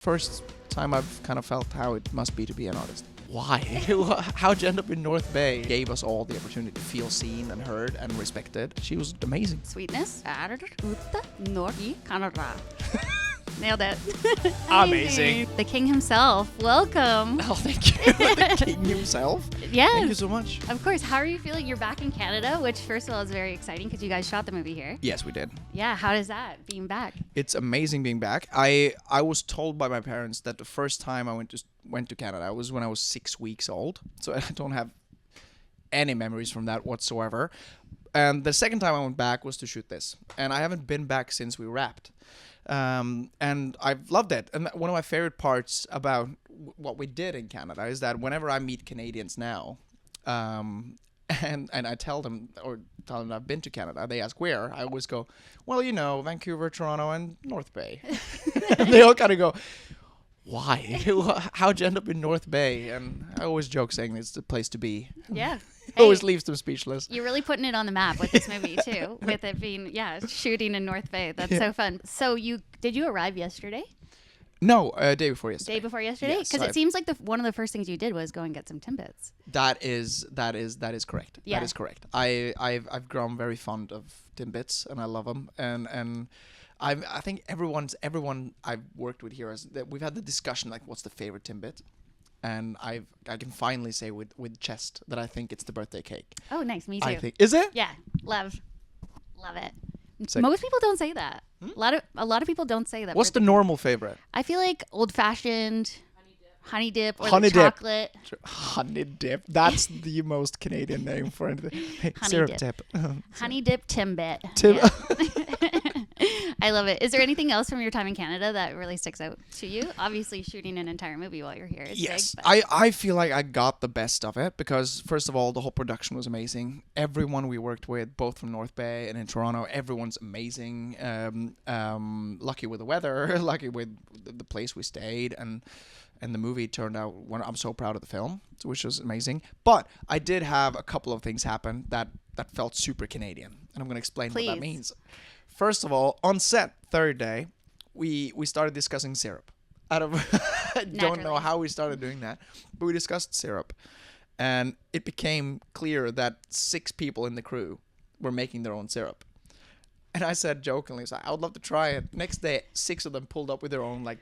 First time I've kind of felt how it must be to be an artist. Why? How'd you end up in North Bay? Gave us all the opportunity to feel seen and heard and respected. She was amazing. Sweetness er ute når i Canada. Nailed it. Amazing. The king himself. Welcome. Oh, thank you. The king himself. Yes. Thank you so much. Of course. How are you feeling? You're back in Canada, which first of all is very exciting because you guys shot the movie here. Yes, we did. Yeah. How does that being back? It's amazing being back. I was told by my parents that the first time I went to Canada was when I was 6 weeks old. So I don't have any memories from that whatsoever. And the second time I went back was to shoot this. And I haven't been back since we wrapped. And I've loved it. And one of my favorite parts about what we did in Canada is that whenever I meet Canadians now, and I tell them I've been to Canada, they ask where, I always go, well, Vancouver, Toronto, and North Bay. And they all kind of go, why? How'd you end up in North Bay? And I always joke saying it's the place to be. Yeah. Hey, always leaves them speechless. You're really putting it on the map with this movie too, with it being shooting in North Bay. That's so fun. So did you arrive yesterday? No, day before yesterday. Day before yesterday? Because it seems like one of the first things you did was go and get some Timbits. That is correct. Yeah. That is correct. I've grown very fond of Timbits and I love them and I think everyone I've worked with here we've had the discussion like what's the favorite Timbit. And I can finally say with chest that I think it's the birthday cake. Oh, nice. Me too. Is it? Yeah. Love it. Sick. Most people don't say that. A lot of people don't say that. What's the normal favorite? I feel like old fashioned, honey dip, or honey the dip. Chocolate. Honey dip. That's the most Canadian name for anything. Hey, Honey syrup dip. dip. Honey dip Timbit. Yeah. I love it. Is there anything else from your time in Canada that really sticks out to you? Obviously, shooting an entire movie while you're here is yes, big. I feel like I got the best of it because, first of all, the whole production was amazing. Everyone we worked with, both from North Bay and in Toronto, everyone's amazing. Lucky with the weather, lucky with the place we stayed, and the movie turned out. I'm so proud of the film, which was amazing. But I did have a couple of things happen that felt super Canadian, and I'm going to explain what that means. First of all, on set, third day, we started discussing syrup. I don't know how we started doing that, but we discussed syrup. And it became clear that 6 people in the crew were making their own syrup. And I said jokingly, I would love to try it. Next day, 6 of them pulled up with their own like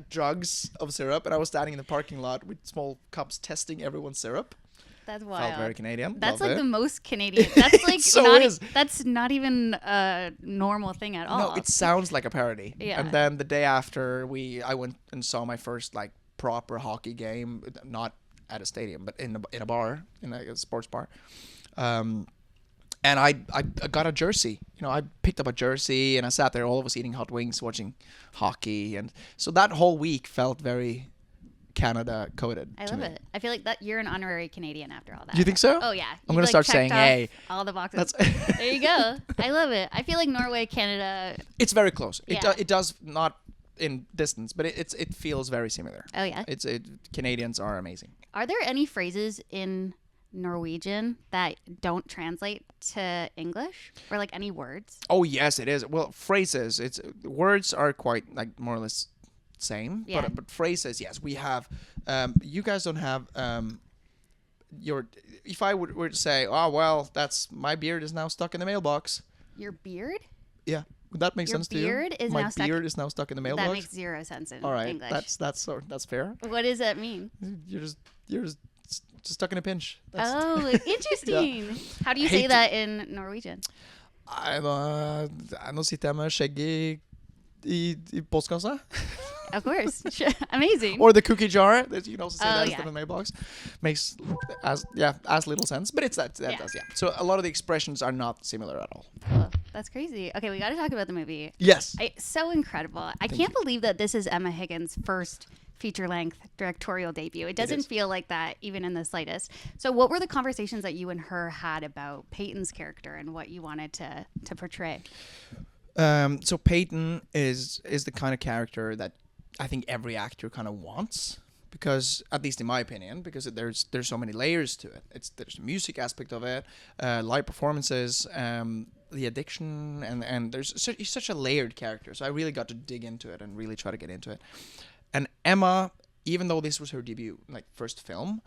jugs of syrup. And I was standing in the parking lot with small cups testing everyone's syrup. That's wild. Felt very Canadian. That's Love like it. the most Canadian. That's like that's not even a normal thing at all. No, it sounds like a parody. Yeah. And then the day after, I went and saw my first like proper hockey game, not at a stadium, but in a bar, in a sports bar. And I got a jersey. I picked up a jersey and I sat there, all of us eating hot wings, watching hockey, and so that whole week felt very Canada coded. I love it. I feel like that you're an honorary Canadian after all that. Do you think so? Oh yeah. I'm gonna start saying, "Hey." All the boxes. There you go. I love it. I feel like Norway, Canada. It's very close. Yeah. It does not in distance, but it feels very similar. Oh yeah. Canadians are amazing. Are there any phrases in Norwegian that don't translate to English, or like any words? Oh yes, it is. Well, phrases. Words are quite like more or less same, yeah. but phrases, yes, we have. You guys don't have if I were to say, oh well, that's my beard is now stuck in the mailbox. Your beard? Yeah, would that make sense to you? Your beard is my now stuck. beard is now stuck in the mailbox. That makes zero sense in All right, English. that's fair. What does that mean? You're just stuck in a pinch. Interesting. Yeah. How do you say that in Norwegian? Nå sitter jeg med skjegget i postkassa. Of course. Amazing. Or the cookie jar. You can also say that instead yeah. of mailbox. Makes as little sense. But it's that does, yeah. So a lot of the expressions are not similar at all. Oh, that's crazy. Okay, we got to talk about the movie. Yes. So incredible. I can't believe that this is Emma Higgins' first feature-length directorial debut. It doesn't feel like that even in the slightest. So what were the conversations that you and her had about Payton's character and what you wanted to portray? So Payton is the kind of character that I think every actor kind of wants, because at least in my opinion, because there's so many layers to it. There's the music aspect of it, live performances, the addiction, and he's such a layered character. So I really got to dig into it and really try to get into it. And Emma, even though this was her debut, like first film,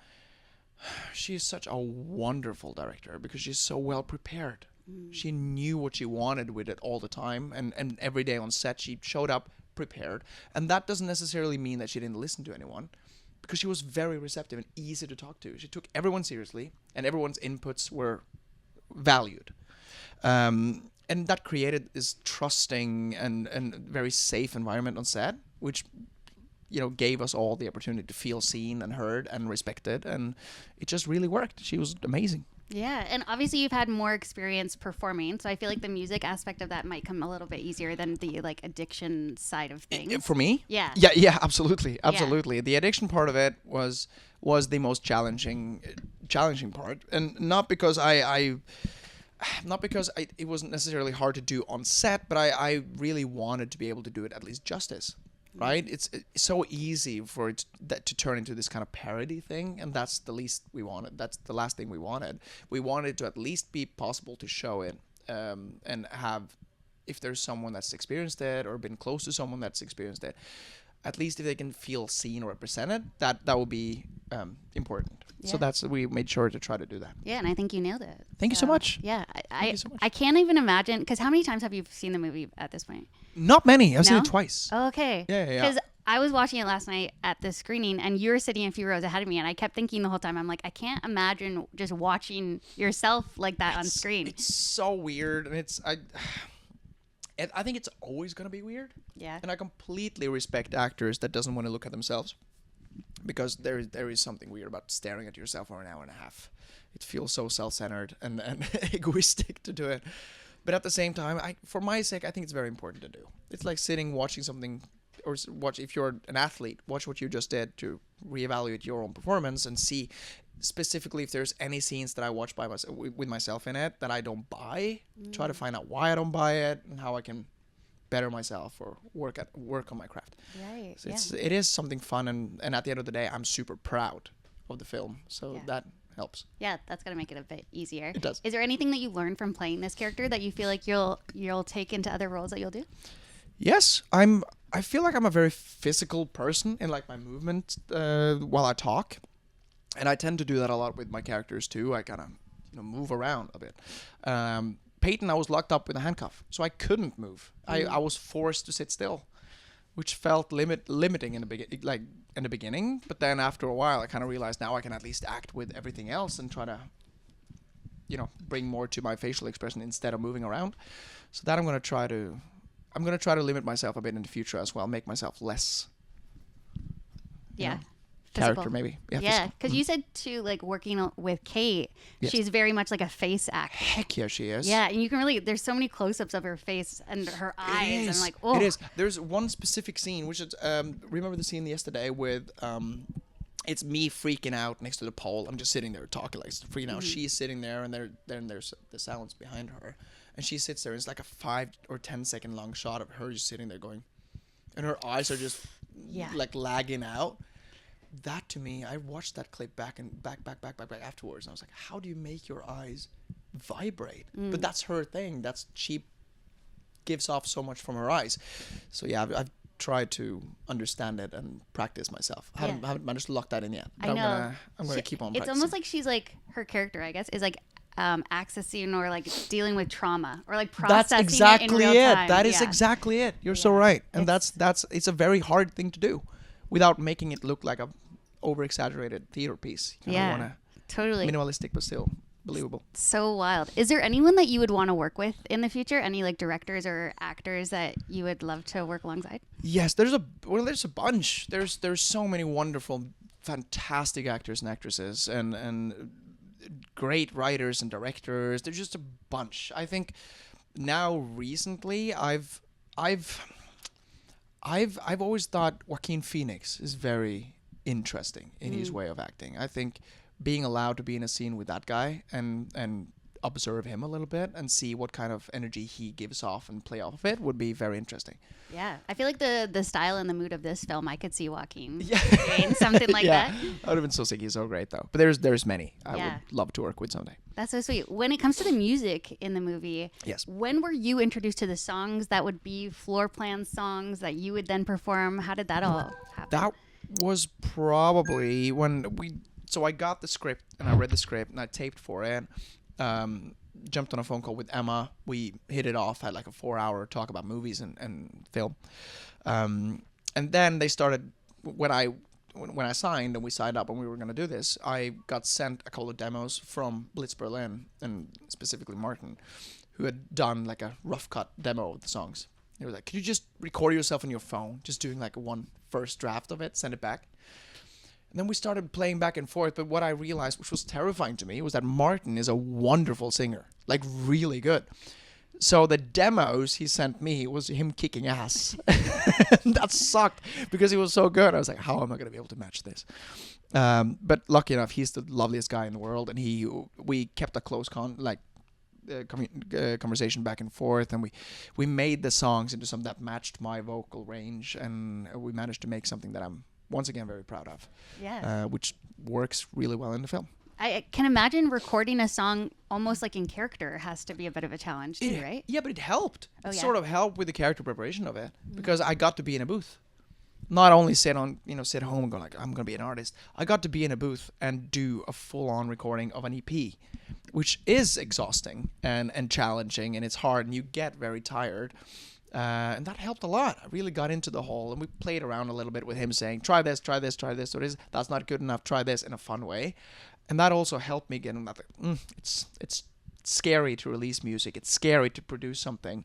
she's such a wonderful director because she's so well prepared. She knew what she wanted with it all the time, and every day on set she showed up prepared. And that doesn't necessarily mean that she didn't listen to anyone, because she was very receptive and easy to talk to. She took everyone seriously, and everyone's inputs were valued. And that created this trusting and very safe environment on set, which gave us all the opportunity to feel seen and heard and respected, and it just really worked. She was amazing. Yeah, and obviously you've had more experience performing, so I feel like the music aspect of that might come a little bit easier than the addiction side of things. For me? Yeah. Yeah, absolutely. Yeah. The addiction part of it was the most challenging part, and not because it wasn't necessarily hard to do on set, but I really wanted to be able to do it at least justice. Right? It's so easy for it to turn into this kind of parody thing, and that's the least we wanted. That's the last thing we wanted. We wanted it to at least be possible to show it, and have, if there's someone that's experienced it or been close to someone that's experienced it, at least if they can feel seen or represented, that would be important. Yeah. So we made sure to try to do that. Yeah, and I think you nailed it. Thank you so much. Yeah, Thank you so much. I can't even imagine, because how many times have you seen the movie at this point? Not many. I've seen No? it twice. Oh, okay. Yeah. Because I was watching it last night at the screening, and you were sitting a few rows ahead of me, and I kept thinking the whole time, I'm like, I can't imagine just watching yourself like that on screen. It's so weird, and I think it's always going to be weird. Yeah. And I completely respect actors that doesn't want to look at themselves, because there is something weird about staring at yourself for an hour and a half. It feels so self-centered and egoistic to do it. But at the same time, for my sake, I think it's very important to do. It's like watching something, or watch, if you're an athlete, watch what you just did to reevaluate your own performance and see specifically if there's any scenes that I watch by myself, with myself in it, that I don't buy. Try to find out why I don't buy it and how I can better myself or work on my craft. Right. So it is something fun, and at the end of the day, I'm super proud of the film. So that helps. Yeah, that's gonna make it a bit easier. It does. Is there anything that you learned from playing this character that you feel like you'll take into other roles that you'll do? Yes, I feel like I'm a very physical person in like my movement while I talk, and I tend to do that a lot with my characters too. I kind of move around a bit. Payton, I was locked up with a handcuff, so I couldn't move. I was forced to sit still, which felt limiting in the beginning. But then after a while, I kind of realized now I can at least act with everything else and try to, bring more to my facial expression instead of moving around. So that I'm gonna try to limit myself a bit in the future as well, make myself less. Character maybe. Yeah, because you said too, like working with Kate, she's very much like a face actor. Heck yeah, she is. Yeah, and you can really, there's so many close-ups of her face and her eyes, and I'm like, oh. It is. There's one specific scene, which is, remember the scene yesterday with, it's me freaking out next to the pole. I'm just sitting there talking, like freaking out. She's sitting there, and then there's the silence behind her, and she sits there. And it's like a 5 or 10 second long shot of her just sitting there going, and her eyes are just like lagging out. That to me, I watched that clip back afterwards, and I was like, how do you make your eyes vibrate? But that's her thing. She gives off so much from her eyes. So yeah, I've tried to understand it and practice myself. I haven't managed to lock that in yet. But I know. I'm gonna keep on It's practicing. almost like she's like, her character, I guess, is like accessing or like dealing with trauma or like processing it in real time. That is exactly it. You're so right. And it's a very hard thing to do without making it look like a over-exaggerated theater piece. Totally minimalistic, but still believable. So wild. Is there anyone that you would want to work with in the future? Any like directors or actors that you would love to work alongside? Yes, there's a bunch. There's so many wonderful, fantastic actors and actresses, and great writers and directors. There's just a bunch. I think now recently I've always thought Joaquin Phoenix is very interesting in his way of acting. I think being allowed to be in a scene with that guy and observe him a little bit and see what kind of energy he gives off and play off of it would be very interesting. Yeah, I feel like the style and the mood of this film, I could see Joaquin doing something like that. I would have been so sick. He's so great though. But there's many I Yeah. would love to work with someday. That's so sweet. When it comes to the music in the movie, Yes. when were you introduced to the songs that would be floor plan songs that you would then perform? How did that all happen? That was probably when so I got the script and I read the script and I taped for it. Jumped on a phone call with Emma. We hit it off, had like a 4-hour talk about movies and film. And then they started, when I signed and we signed up and we were going to do this, I got sent a couple of demos from Blitz Berlin and specifically Martin, who had done like a rough cut demo of the songs. They were like, "Could you just record yourself on your phone, just doing like one first draft of it, send it back?" And then we started playing back and forth. But what I realized, which was terrifying to me, was that Martin is a wonderful singer, like really good. So the demos he sent me was him kicking ass. That sucked because he was so good. I was like, how am I going to be able to match this? But lucky enough, he's the loveliest guy in the world. And we kept a close conversation back and forth. And we made the songs into something that matched my vocal range. And we managed to make something that I'm once again very proud of. Yeah. Which works really well in the film. I can imagine recording a song almost like in character has to be a bit of a challenge too, right? Yeah, but it helped. Oh, It yeah. sort of helped with the character preparation of it because I got to be in a booth. Not only sit home and go like, I'm going to be an artist. I got to be in a booth and do a full-on recording of an EP, which is exhausting and challenging, and it's hard, and you get very tired. And that helped a lot. I really got into the whole, and we played around a little bit with him saying, try this, try this, try this. So that's not good enough. Try this in a fun way. And that also helped me get in that. It's scary to release music. It's scary to produce something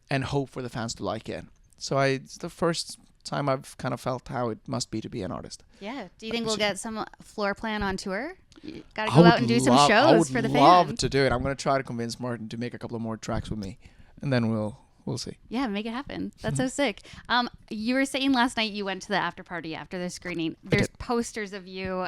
and hope for the fans to like it. So it's the first time I've kind of felt how it must be to be an artist. Yeah. Do you think we'll get some floor plan on tour? You got to go out and do some shows for the fans. I would love to do it. I'm going to try to convince Martin to make a couple of more tracks with me, and then we'll see. Yeah, make it happen. That's so sick. You were saying last night you went to the after party after the screening. There's posters of you,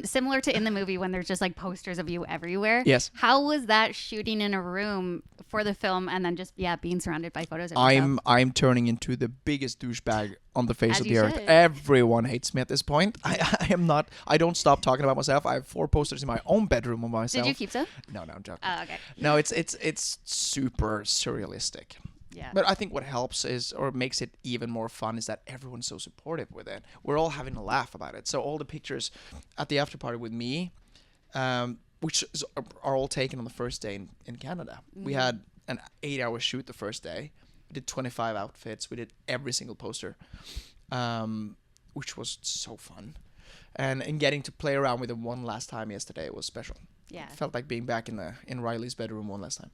similar to in the movie when there's just like posters of you everywhere. Yes. How was that shooting in a room for the film and then just being surrounded by photos of yourself? I'm turning into the biggest douchebag on the face As of you the earth. should. Everyone hates me at this point. I am not. I don't stop talking about myself. I have 4 posters in my own bedroom of myself. Did you keep some? No, I'm joking. Oh, okay. No, it's super surrealistic. Yeah. But I think what helps is, or makes it even more fun, is that everyone's so supportive with it. We're all having a laugh about it. So all the pictures at the after party with me, which are all taken on the first day in Canada. We had an 8-hour shoot the first day. We did 25 outfits. We did every single poster, which was so fun. And getting to play around with them one last time yesterday was special. Yeah. It felt like being back in Riley's bedroom one last time.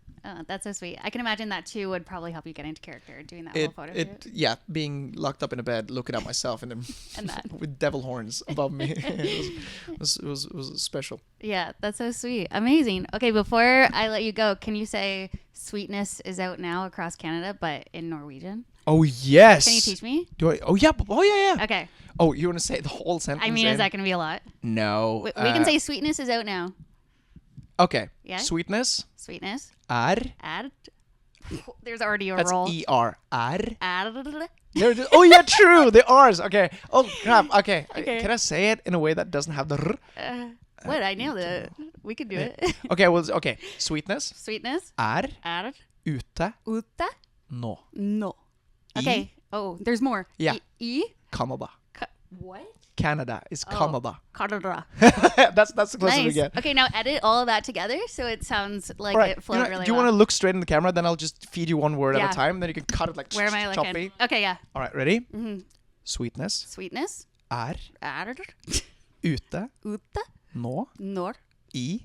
That's so sweet. I can imagine that too would probably help you get into character doing that whole photo shoot. Yeah, being locked up in a bed, looking at myself and that. with devil horns above me. it was special. Yeah, that's so sweet. Amazing. Okay, before I let you go, can you say Sweetness is out now across Canada, but in Norwegian? Oh, yes. Can you teach me? Do I? Oh, yeah. Oh, yeah. Okay. Oh, you want to say the whole sentence? I mean, is that going to be a lot? No. We can say Sweetness is out now. Okay. Yeah. Sweetness. Sweetness. R. There's already a That's roll. E-R. R. Ad. Oh, yeah, true. The R's. Okay. Oh, crap. Okay. Okay. Can I say it in a way that doesn't have the R? What? I nailed it. We could do it. Okay. Well, okay. Sweetness. Sweetness. R. Ute. Ute. No. No. Okay. Oh, there's more. Yeah. E. Canada. What? Canada is Canada. Canada. That's the closest we Nice. get. Okay, now edit all of that together so it sounds like Right. it flowed really Do you well. want to look straight in the camera? Then I'll just feed you one word Yeah. at a time. Then you can cut it like Where am I looking? choppy. Okay, yeah. All right, ready? Mm-hmm. Sweetness. Sweetness. Er. Er. Ute. Ute. Nå. Nor. I.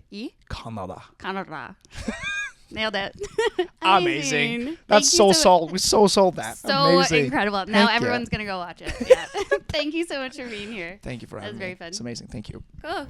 Canada. Canada. Nailed it. Amazing. That's Thank so you sold. We so sold that. So Amazing. incredible. Now Thank you. everyone's going to go watch it. Yeah. Thank you so much for being here. Thank you for having That's me. very fun. It's amazing. Thank you. Cool.